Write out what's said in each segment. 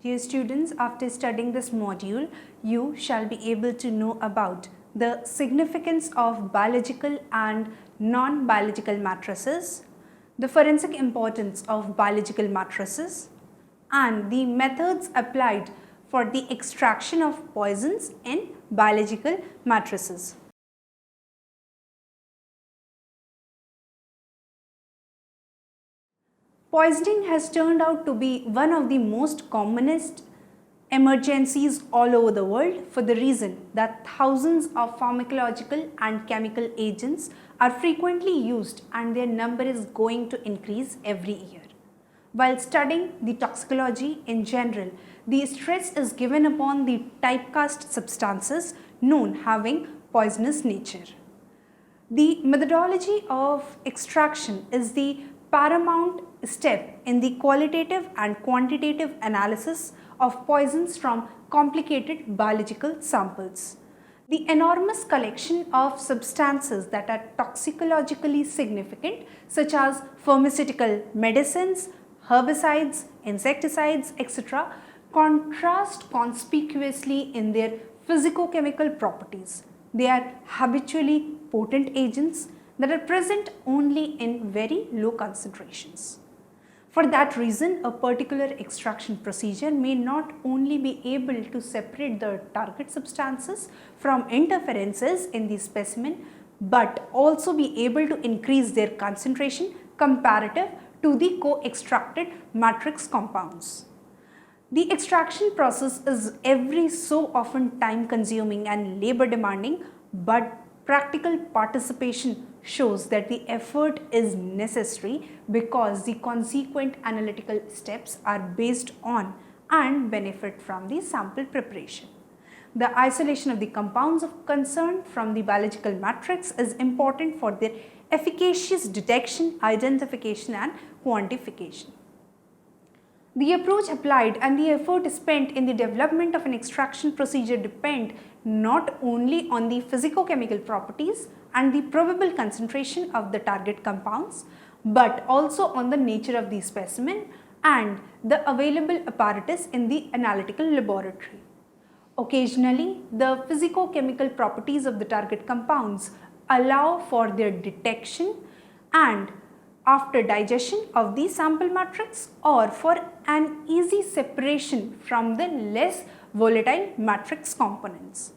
Dear students, after studying this module, you shall be able to know about the significance of biological and non-biological matrices, the forensic importance of biological matrices, and the methods applied for the extraction of poisons in biological matrices. Poisoning has turned out to be one of the most commonest emergencies all over the world for the reason that thousands of pharmacological and chemical agents are frequently used and their number is going to increase every year. While studying the toxicology in general, the stress is given upon the typecast substances known having poisonous nature. The methodology of extraction is the paramount step in the qualitative and quantitative analysis of poisons from complicated biological samples. The enormous collection of substances that are toxicologically significant, such as pharmaceutical medicines, herbicides, insecticides, etc., contrast conspicuously in their physicochemical properties. They are habitually potent agents that are present only in very low concentrations. For that reason, a particular extraction procedure may not only be able to separate the target substances from interferences in the specimen, but also be able to increase their concentration comparative to the co-extracted matrix compounds. The extraction process is every so often time consuming and labor demanding, but practical participation shows that the effort is necessary because the consequent analytical steps are based on and benefit from the sample preparation. The isolation of the compounds of concern from the biological matrix is important for their efficacious detection, identification and quantification. The approach applied and the effort spent in the development of an extraction procedure depend not only on the physicochemical properties and the probable concentration of the target compounds, but also on the nature of the specimen and the available apparatus in the analytical laboratory. Occasionally, the physicochemical properties of the target compounds allow for their detection and after digestion of the sample matrix or for an easy separation from the less volatile matrix components.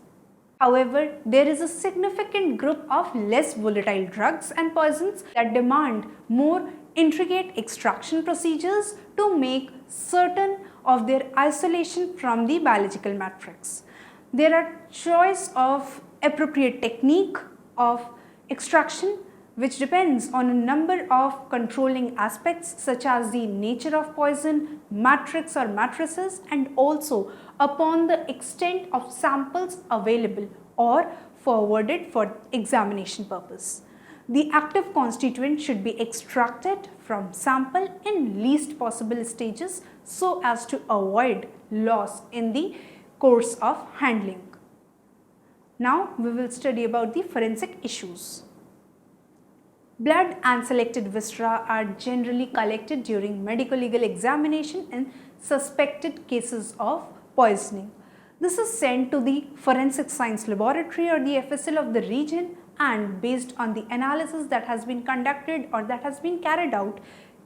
However, there is a significant group of less volatile drugs and poisons that demand more intricate extraction procedures to make certain of their isolation from the biological matrix. There are choice of appropriate technique of extraction which depends on a number of controlling aspects such as the nature of poison, matrix or matrices, and also upon the extent of samples available or forwarded for examination purpose. The active constituent should be extracted from sample in least possible stages so as to avoid loss in the course of handling. Now we will study about the forensic issues. Blood and selected viscera are generally collected during medical legal examination in suspected cases of poisoning. This is sent to the forensic science laboratory or the FSL of the region, and based on the analysis that has been conducted or that has been carried out,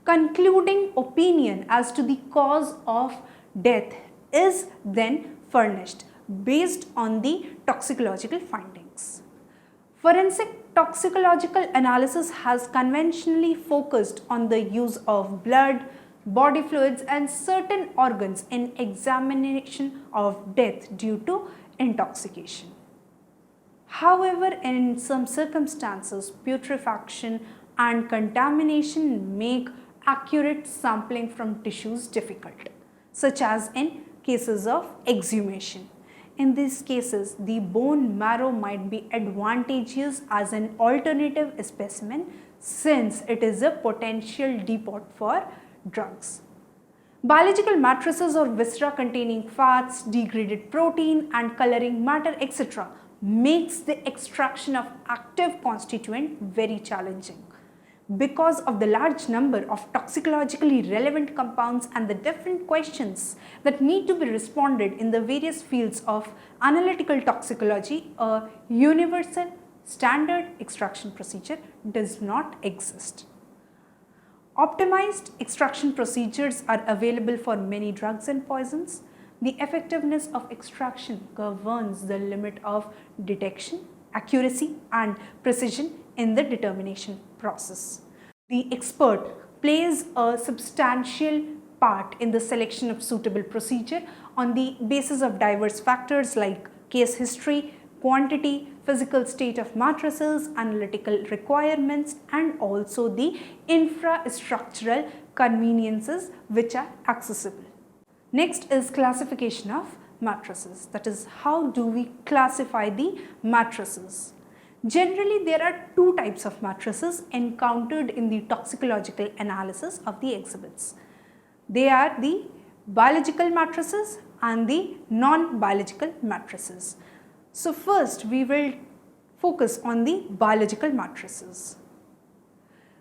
concluding opinion as to the cause of death is then furnished based on the toxicological findings. Forensic toxicological analysis has conventionally focused on the use of blood, body fluids and certain organs in examination of death due to intoxication. However, in some circumstances, putrefaction and contamination make accurate sampling from tissues difficult, such as in cases of exhumation. In these cases, the bone marrow might be advantageous as an alternative specimen since it is a potential depot for drugs. Biological matrices or viscera containing fats, degraded protein and coloring matter, etc. makes the extraction of active constituent very challenging. Because of the large number of toxicologically relevant compounds and the different questions that need to be responded in the various fields of analytical toxicology, a universal standard extraction procedure does not exist. Optimized extraction procedures are available for many drugs and poisons. The effectiveness of extraction governs the limit of detection, accuracy, and precision in the determination process. The expert plays a substantial part in the selection of suitable procedure on the basis of diverse factors like case history, quantity, physical state of matrices, analytical requirements, and also the infrastructural conveniences which are accessible. Next is classification of matrices, that is, how do we classify the matrices. Generally, there are two types of matrices encountered in the toxicological analysis of the exhibits. They are the biological matrices and the non-biological matrices. So first we will focus on the biological matrices.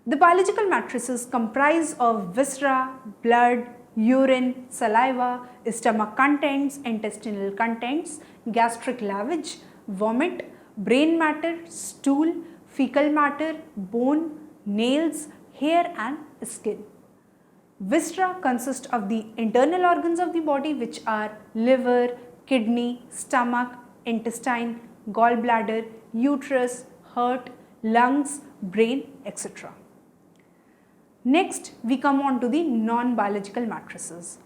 The biological matrices comprise of viscera, blood, urine, saliva, stomach contents, intestinal contents, gastric lavage, vomit, brain matter, stool, fecal matter, bone, nails, hair and skin. Viscera consist of the internal organs of the body which are liver, kidney, stomach, intestine, gallbladder, uterus, heart, lungs, brain, etc. Next, we come on to the non-biological matrices.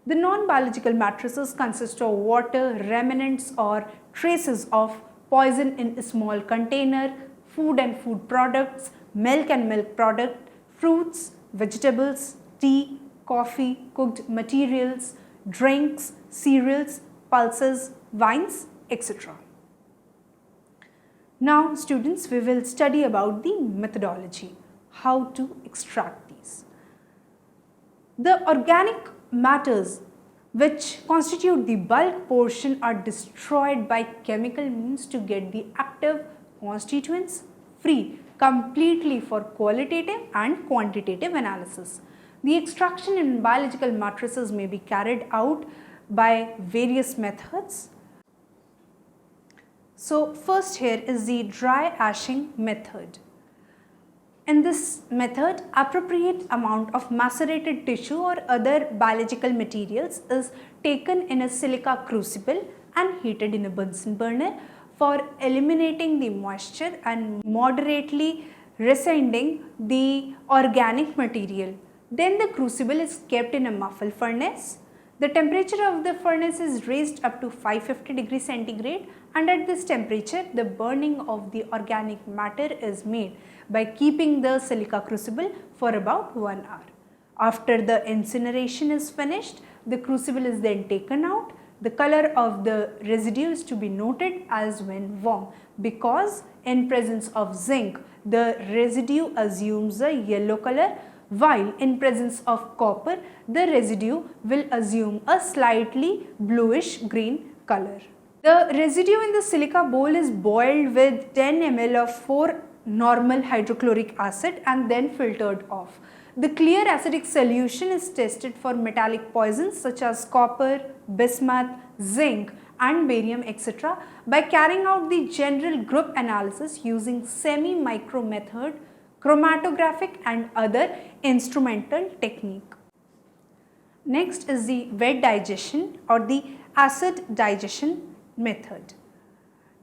The non-biological matrices consist of water, remnants or traces of poison in a small container, food and food products, milk and milk product, fruits, vegetables, tea, coffee, cooked materials, drinks, cereals, pulses, wines, etc. Now students, we will study about the methodology, how to extract these. The organic matters which constitute the bulk portion are destroyed by chemical means to get the active constituents free completely for qualitative and quantitative analysis. The extraction in biological matrices may be carried out by various methods. So first here is the dry ashing method. In this method, appropriate amount of macerated tissue or other biological materials is taken in a silica crucible and heated in a Bunsen burner for eliminating the moisture and moderately receding the organic material. Then the crucible is kept in a muffle furnace. The temperature of the furnace is raised up to 550 degrees centigrade, and at this temperature the burning of the organic matter is made by keeping the silica crucible for about 1 hour. After the incineration is finished, the crucible is then taken out. The color of the residue is to be noted as when warm, because in presence of zinc the residue assumes a yellow color, while in presence of copper the residue will assume a slightly bluish green color. The residue in the silica bowl is boiled with 10 ml of 4 normal hydrochloric acid and then filtered off. The clear acidic solution is tested for metallic poisons such as copper, bismuth, zinc and barium, etc. by carrying out the general group analysis using semi-micro method, chromatographic and other instrumental technique. Next is the wet digestion or the acid digestion method.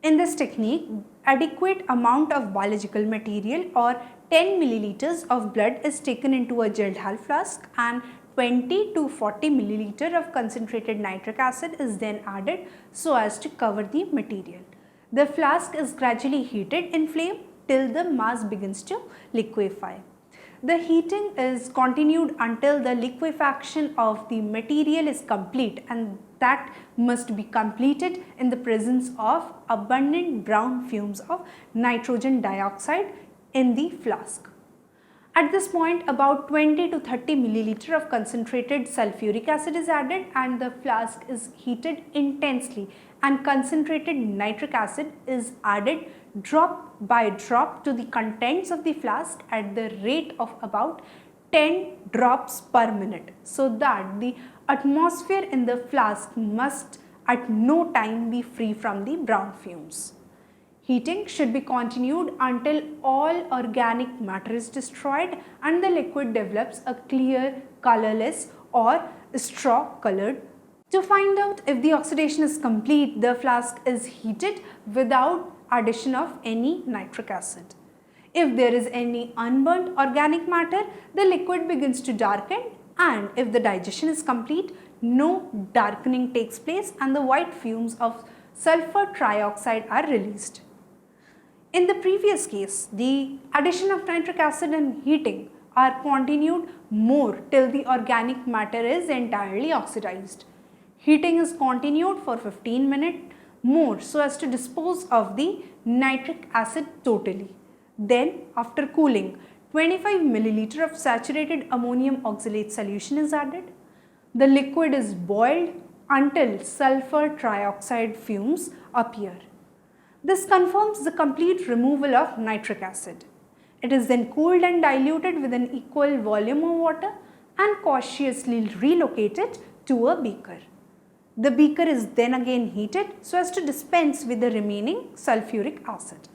In this technique, adequate amount of biological material or 10 milliliters of blood is taken into a Gildhall flask and 20 to 40 milliliter of concentrated nitric acid is then added so as to cover the material. The flask is gradually heated in flame till the mass begins to liquefy. The heating is continued until the liquefaction of the material is complete, and that must be completed in the presence of abundant brown fumes of nitrogen dioxide in the flask. At this point, about 20 to 30 milliliter of concentrated sulfuric acid is added and the flask is heated intensely, and concentrated nitric acid is added drop by drop to the contents of the flask at the rate of about 10 drops per minute, so that the atmosphere in the flask must at no time be free from the brown fumes. Heating should be continued until all organic matter is destroyed and the liquid develops a clear, colorless or straw colored. To find out if the oxidation is complete, the flask is heated without addition of any nitric acid. If there is any unburnt organic matter, the liquid begins to darken, and if the digestion is complete, no darkening takes place and the white fumes of sulfur trioxide are released. In the previous case, the addition of nitric acid and heating are continued more till the organic matter is entirely oxidized. Heating is continued for 15 minutes more so as to dispose of the nitric acid totally. Then, after cooling, 25 milliliter of saturated ammonium oxalate solution is added. The liquid is boiled until sulfur trioxide fumes appear. This confirms the complete removal of nitric acid. It is then cooled and diluted with an equal volume of water and cautiously relocated to a beaker. The beaker is then again heated so as to dispense with the remaining sulfuric acid.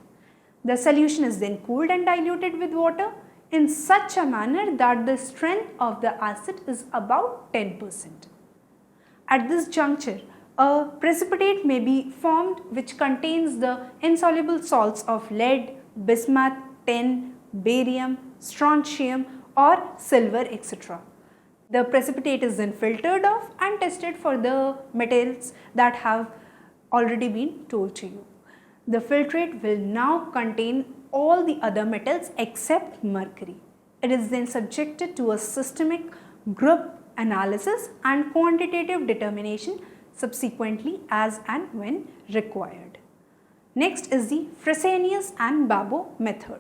The solution is then cooled and diluted with water in such a manner that the strength of the acid is about 10%. At this juncture, a precipitate may be formed which contains the insoluble salts of lead, bismuth, tin, barium, strontium or silver, etc. The precipitate is then filtered off and tested for the metals that have already been told to you. The filtrate will now contain all the other metals except mercury. It is then subjected to a systemic group analysis and quantitative determination subsequently as and when required. Next is the Fresenius and Babo method.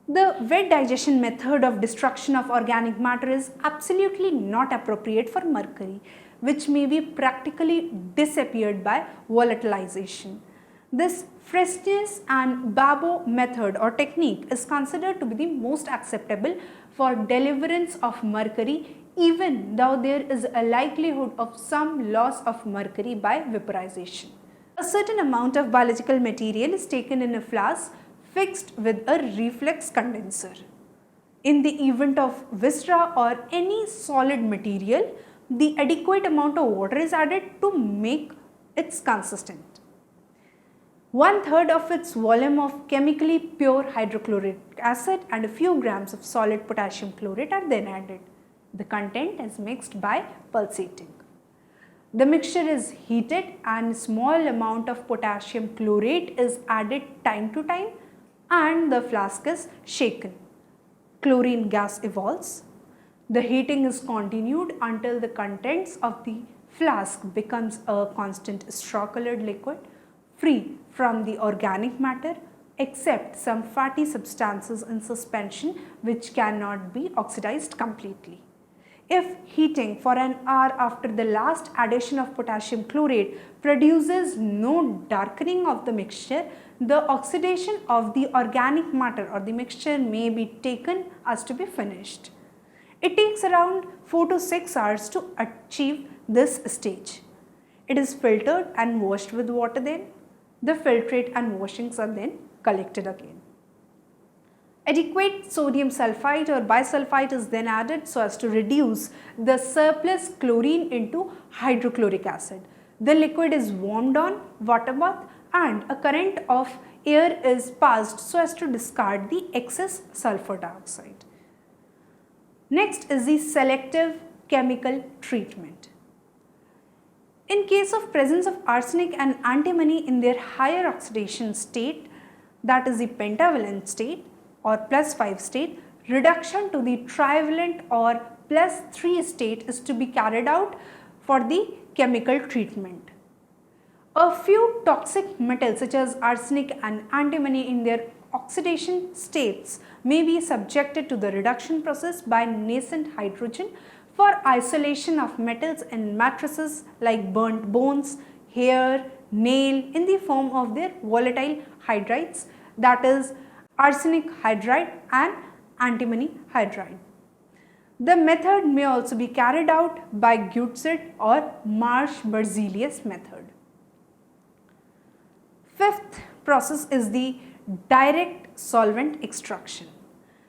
The wet digestion method of destruction of organic matter is absolutely not appropriate for mercury, which may be practically disappeared by volatilization. This Fresenius and Babo method or technique is considered to be the most acceptable for deliverance of mercury, even though there is a likelihood of some loss of mercury by vaporization. A certain amount of biological material is taken in a flask fixed with a reflex condenser. In the event of viscera or any solid material, the adequate amount of water is added to make it consistent. 1/3 of its volume of chemically pure hydrochloric acid and a few grams of solid potassium chlorate are then added. The content is mixed by pulsating. The mixture is heated and small amount of potassium chlorate is added time to time and the flask is shaken. Chlorine gas evolves. The heating is continued until the contents of the flask becomes a constant straw colored liquid free from the organic matter except some fatty substances in suspension which cannot be oxidized completely. If heating for an hour after the last addition of potassium chlorate produces no darkening of the mixture, the oxidation of the organic matter or the mixture may be taken as to be finished. It takes around 4 to 6 hours to achieve this stage. It is filtered and washed with water then. The filtrate and washings are then collected again. Adequate sodium sulfite or bisulfite is then added so as to reduce the surplus chlorine into hydrochloric acid. The liquid is warmed on water bath and a current of air is passed so as to discard the excess sulfur dioxide. Next is the selective chemical treatment. In case of presence of arsenic and antimony in their higher oxidation state, that is the pentavalent state or +5 state, reduction to the trivalent or +3 state is to be carried out for the chemical treatment. A few toxic metals such as arsenic and antimony in their oxidation states may be subjected to the reduction process by nascent hydrogen for isolation of metals in matrices like burnt bones, hair, nail in the form of their volatile hydrides, that is arsenic hydride and antimony hydride. The method may also be carried out by Gutset or Marsh-Berzelius method. Fifth process is the direct solvent extraction.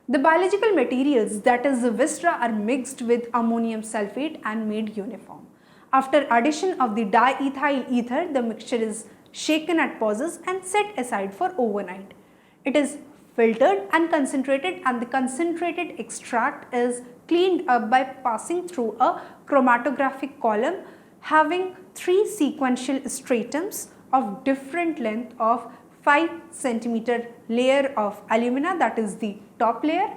The biological materials, that is the viscera, are mixed with ammonium sulfate and made uniform. After addition of the diethyl ether, the mixture is shaken at pauses and set aside for overnight. It is filtered and the concentrated extract is cleaned up by passing through a chromatographic column having 3 sequential stratums of different length of 5 cm layer of alumina, that is the top layer.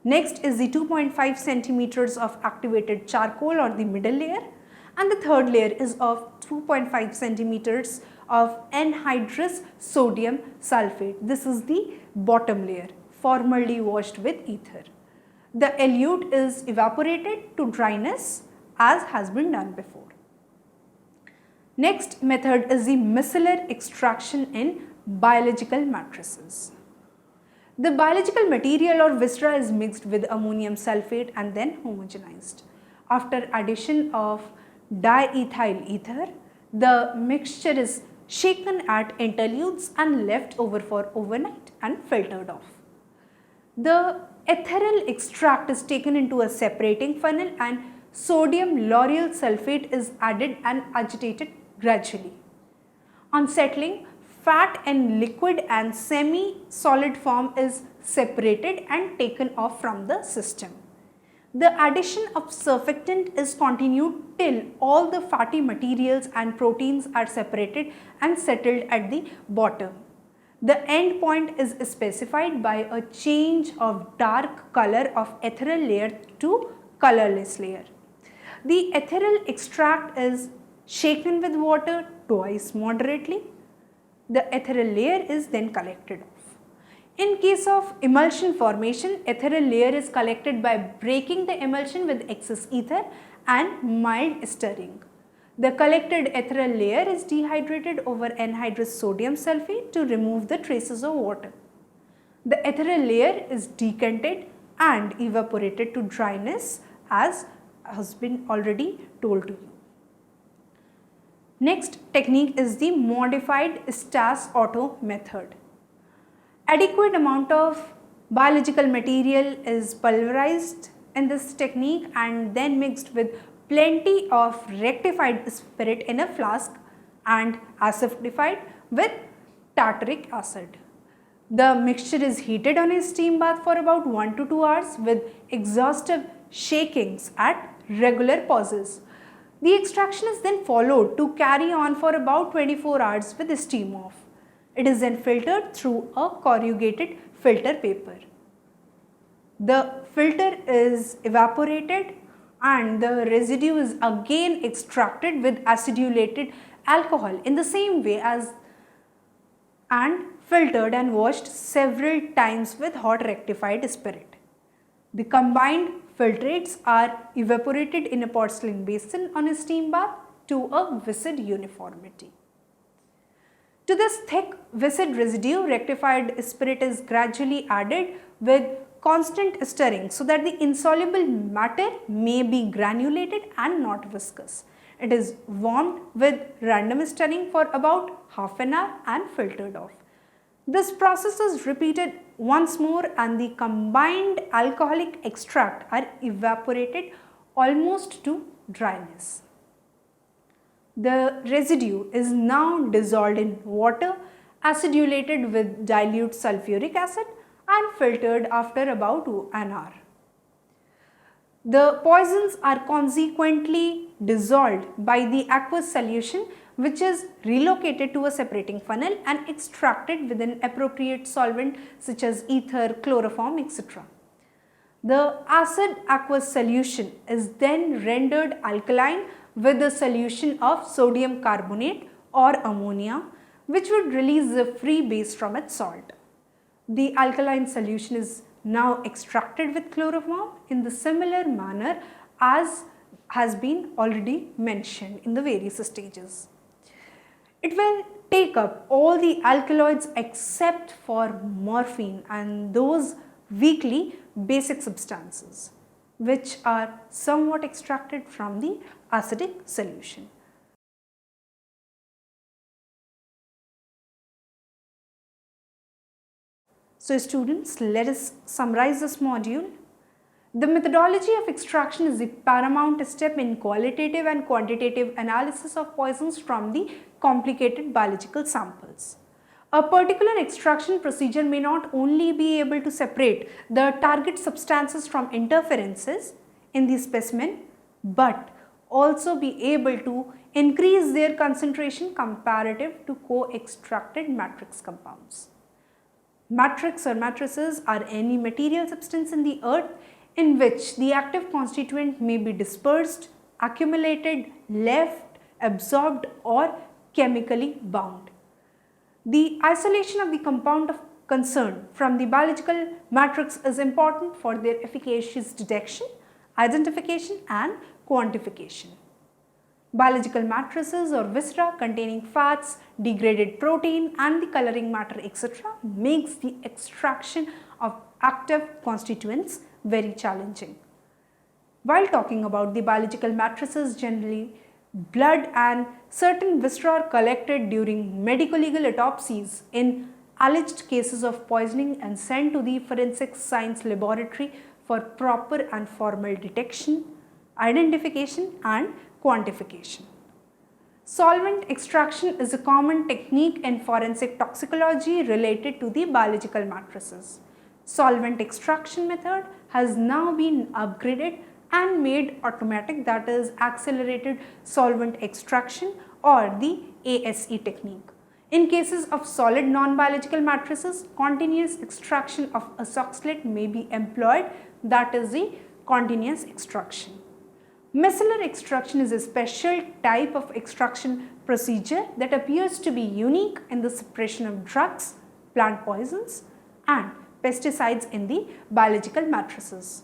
Next is the 2.5 cm of activated charcoal or the middle layer, and the third layer is of 2.5 cm of anhydrous sodium sulfate. This is the bottom layer, formerly washed with ether. The elute is evaporated to dryness as has been done before. Next method is the micellar extraction in biological matrices. The biological material or viscera is mixed with ammonium sulfate and then homogenized. After addition of diethyl ether, the mixture is shaken at interludes and left over for overnight and filtered off. The ethereal extract is taken into a separating funnel and sodium lauryl sulfate is added and agitated gradually. On settling, fat and liquid and semi-solid form is separated and taken off from the system. The addition of surfactant is continued till all the fatty materials and proteins are separated and settled at the bottom. The end point is specified by a change of dark color of ethereal layer to colorless layer. The ethereal extract is shaken with water twice moderately. The ethereal layer is then collected off. In case of emulsion formation, ethereal layer is collected by breaking the emulsion with excess ether and mild stirring. The collected ethereal layer is dehydrated over anhydrous sodium sulfate to remove the traces of water. The ethereal layer is decanted and evaporated to dryness as has been already told to you. Next technique is the modified Stas-Otto method. Adequate amount of biological material is pulverized in this technique and then mixed with plenty of rectified spirit in a flask and acidified with tartaric acid. The mixture is heated on a steam bath for about 1 to 2 hours with exhaustive shakings at regular pauses. The extraction is then followed to carry on for about 24 hours with the steam off. It is then filtered through a corrugated filter paper. The filter is evaporated and the residue is again extracted with acidulated alcohol in the same way as and filtered and washed several times with hot rectified spirit. The combined filtrates are evaporated in a porcelain basin on a steam bath to a viscid uniformity. To this thick viscid residue, rectified spirit is gradually added with constant stirring so that the insoluble matter may be granulated and not viscous. It is warmed with random stirring for about half an hour and filtered off. This process is repeated once more and the combined alcoholic extract are evaporated almost to dryness. The residue is now dissolved in water, acidulated with dilute sulfuric acid and filtered after about an hour. The poisons are consequently dissolved by the aqueous solution, which is relocated to a separating funnel and extracted with an appropriate solvent such as ether, chloroform, etc. The acid aqueous solution is then rendered alkaline with a solution of sodium carbonate or ammonia, which would release the free base from its salt. The alkaline solution is now extracted with chloroform in the similar manner as has been already mentioned in the various stages. It will take up all the alkaloids except for morphine and those weakly basic substances which are somewhat extracted from the acidic solution. So students, let us summarize this module. The methodology of extraction is the paramount step in qualitative and quantitative analysis of poisons from the complicated biological samples. A particular extraction procedure may not only be able to separate the target substances from interferences in the specimen, but also be able to increase their concentration comparative to co-extracted matrix compounds. Matrix or matrices are any material substance in the earth in which the active constituent may be dispersed, accumulated, left, absorbed or chemically bound. The isolation of the compound of concern from the biological matrix is important for their efficacious detection, identification and quantification. Biological matrices or viscera containing fats, degraded protein and the coloring matter etc. makes the extraction of active constituents very challenging. While talking about the biological matrices, generally blood and certain viscera are collected during medico-legal autopsies in alleged cases of poisoning and sent to the forensic science laboratory for proper and formal detection, identification and quantification. Solvent extraction is a common technique in forensic toxicology related to the biological matrices. Solvent extraction method has now been upgraded and made automatic, that is accelerated solvent extraction or the ASE technique. In cases of solid non-biological matrices, continuous extraction of azoxylate may be employed, that is the continuous extraction. Micellar extraction is a special type of extraction procedure that appears to be unique in the separation of drugs, plant poisons and pesticides in the biological matrices.